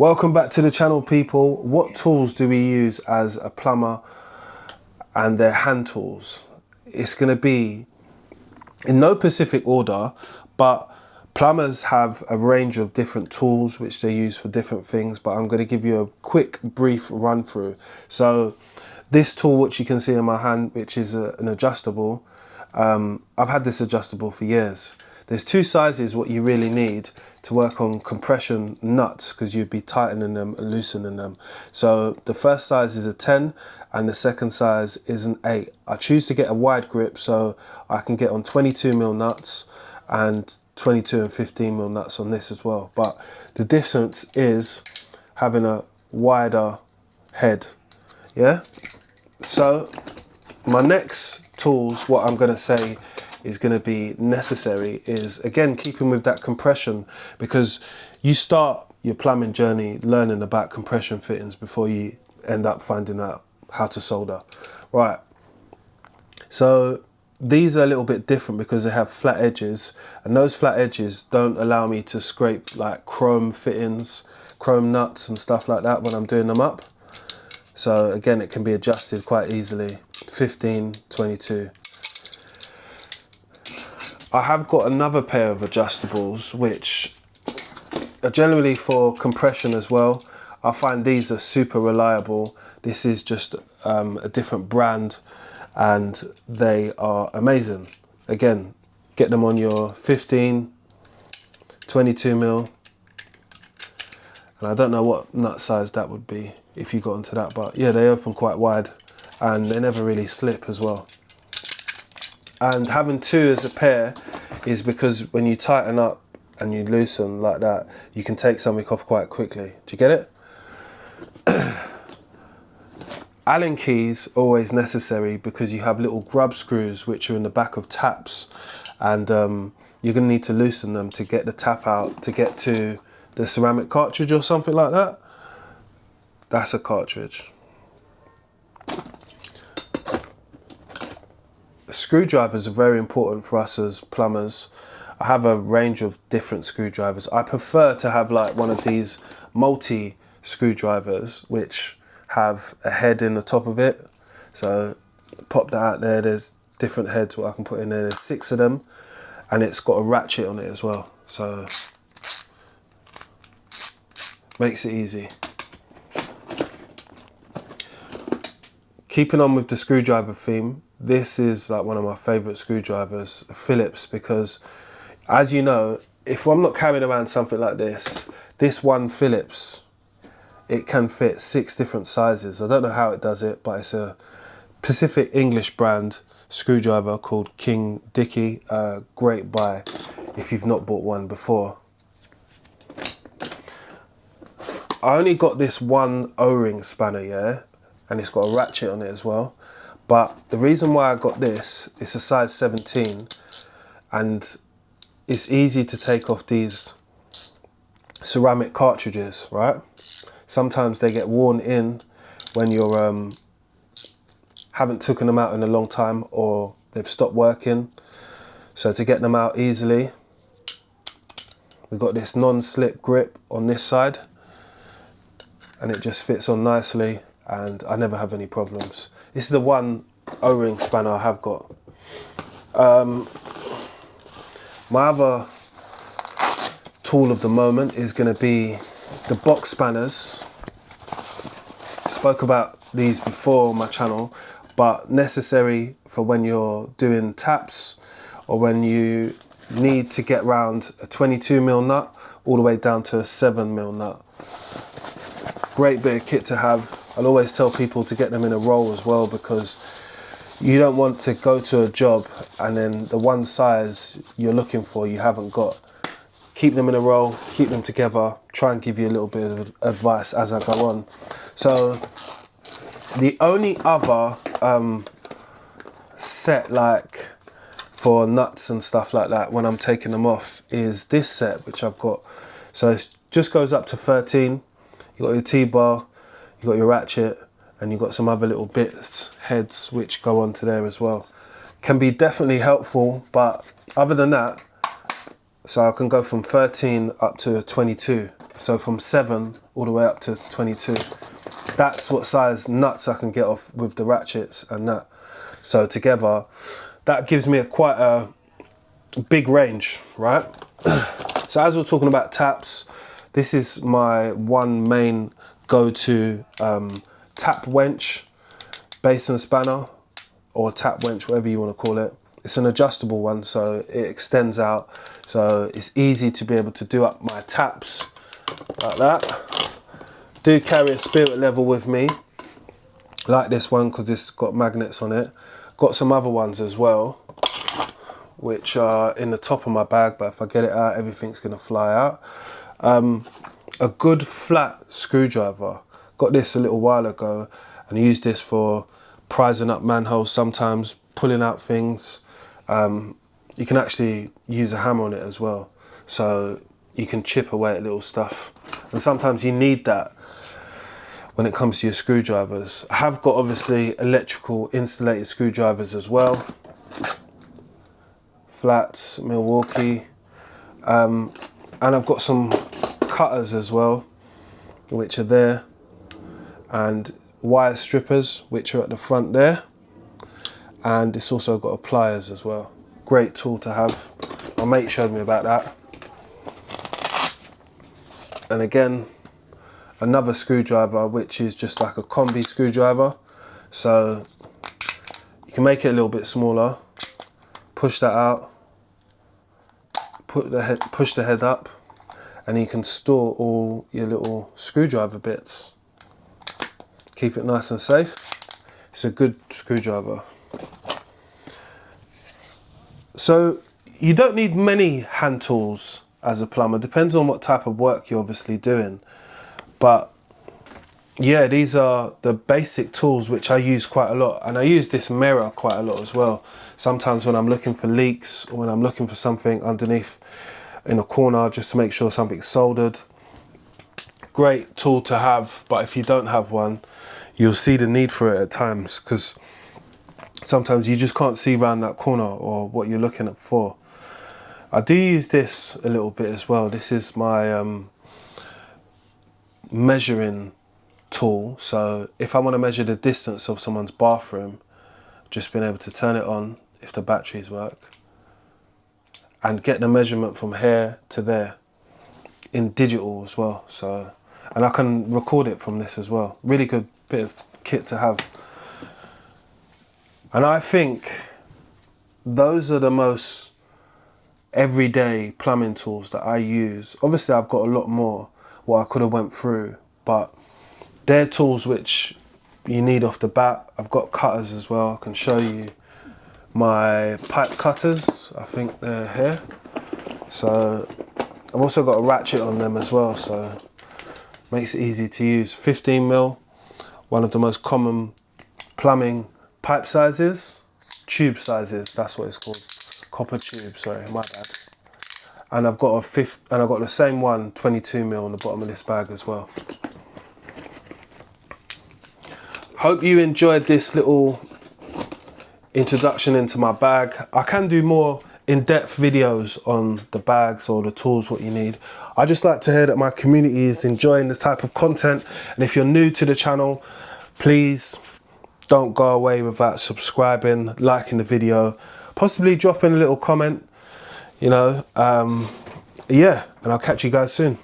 Welcome back to the channel, people. What tools do we use as a plumber and their hand tools? It's going to be in no specific order, but plumbers have a range of different tools which they use for different things, but I'm going to give you a quick brief run through. So this tool, which you can see in my hand, which is an adjustable, I've had this adjustable for years. There's two sizes what you really need to work on compression nuts, because you'd be tightening them and loosening them. So the first size is a 10 and the second size is an 8. I choose to get a wide grip so I can get on 22mm nuts and 22 and 15mm nuts on this as well. But the difference is having a wider head. Yeah. So my next tools, what I'm going to say is going to be necessary, is again keeping with that compression, because you start your plumbing journey learning about compression fittings before you end up finding out how to solder. Right, so these are a little bit different because they have flat edges, and those flat edges don't allow me to scrape like chrome fittings, chrome nuts and stuff like that when I'm doing them up. So again, it can be adjusted quite easily. 15, 22. I have got another pair of adjustables which are generally for compression as well. I find these are super reliable. This is just a different brand and they are amazing. Again, get them on your 15, 22mm. And I don't know what nut size that would be if you got into that, but yeah, they open quite wide and they never really slip as well. And having two as a pair is because when you tighten up and you loosen like that, you can take something off quite quickly. Do you get it? Allen keys always necessary because you have little grub screws which are in the back of taps, and you're going to need to loosen them to get the tap out to get to the ceramic cartridge or something like that. That's a cartridge. Screwdrivers are very important for us as plumbers. I have a range of different screwdrivers. I prefer to have like one of these multi screwdrivers which have a head in the top of it. So pop that out there. There's different heads what I can put in there. There's 6 of them and it's got a ratchet on it as well. So makes it easy. Keeping on with the screwdriver theme, this is like one of my favourite screwdrivers, Phillips, because as you know, if I'm not carrying around something like this one Phillips, it can fit 6 different sizes. I don't know how it does it, but it's a Pacific English brand screwdriver called King Dicky. Great buy if you've not bought one before. I only got this one O-ring spanner, yeah, and it's got a ratchet on it as well. But the reason why I got this, it's a size 17 and it's easy to take off these ceramic cartridges, right? Sometimes they get worn in when you're haven't taken them out in a long time or they've stopped working. So to get them out easily, we've got this non-slip grip on this side and it just fits on nicely and I never have any problems. This is the one O-ring spanner I have got. My other tool of the moment is going to be the box spanners. Spoke about these before on my channel, but necessary for when you're doing taps or when you need to get round a 22mm nut all the way down to a 7mm nut. Great bit of kit to have. I'll always tell people to get them in a roll as well, because you don't want to go to a job and then the one size you're looking for you haven't got. Keep them in a roll, keep them together, try and give you a little bit of advice as I go on. So the only other set like for nuts and stuff like that when I'm taking them off is this set which I've got. So it just goes up to 13. You got your T-bar, you got your ratchet, and you've got some other little bits, heads, which go onto there as well. Can be definitely helpful, but other than that, so I can go from 13 up to 22. So from 7 all the way up to 22. That's what size nuts I can get off with the ratchets and that. So together, that gives me quite a big range, right? So as we're talking about taps, this is my one main go-to tap wench, basin spanner, or tap wench, whatever you want to call it. It's an adjustable one, so it extends out. So it's easy to be able to do up my taps like that. Do carry a spirit level with me, like this one, because it's got magnets on it. Got some other ones as well, which are in the top of my bag, but if I get it out, everything's gonna fly out. A good flat screwdriver. Got this a little while ago, and I used this for prising up manholes sometimes, pulling out things. You can actually use a hammer on it as well, so you can chip away at little stuff. And sometimes you need that when it comes to your screwdrivers. I have got obviously electrical insulated screwdrivers as well. Flats, Milwaukee. And I've got some cutters as well, which are there. And wire strippers, which are at the front there. And it's also got a pliers as well. Great tool to have. My mate showed me about that. And again, another screwdriver, which is just like a combi screwdriver. So you can make it a little bit smaller, push that out, push the head up, and you can store all your little screwdriver bits. Keep it nice and safe. It's a good screwdriver. So you don't need many hand tools as a plumber. Depends on what type of work you're obviously doing. But yeah, these are the basic tools which I use quite a lot. And I use this mirror quite a lot as well. Sometimes when I'm looking for leaks, or when I'm looking for something underneath in a corner, just to make sure something's soldered. Great tool to have, but if you don't have one, you'll see the need for it at times, because sometimes you just can't see around that corner or what you're looking at for. I do use this a little bit as well. This is my measuring tool. So if I want to measure the distance of someone's bathroom, just being able to turn it on if the batteries work and get the measurement from here to there in digital as well. So, and I can record it from this as well. Really good bit of kit to have. And I think those are the most everyday plumbing tools that I use. Obviously I've got a lot more what I could have went through, but they're tools which you need off the bat. I've got cutters as well. I can show you my pipe cutters. I think they're here. So I've also got a ratchet on them as well, so makes it easy to use. 15mm, one of the most common plumbing pipe sizes, tube sizes, that's what it's called. Copper tube, sorry, my bad. And I've got the same one, 22mm on the bottom of this bag as well. Hope you enjoyed this little introduction into my bag. I can do more in-depth videos on the bags or the tools, what you need. I just like to hear that my community is enjoying this type of content. And if you're new to the channel, please don't go away without subscribing, liking the video, possibly dropping a little comment, you know. Yeah, and I'll catch you guys soon.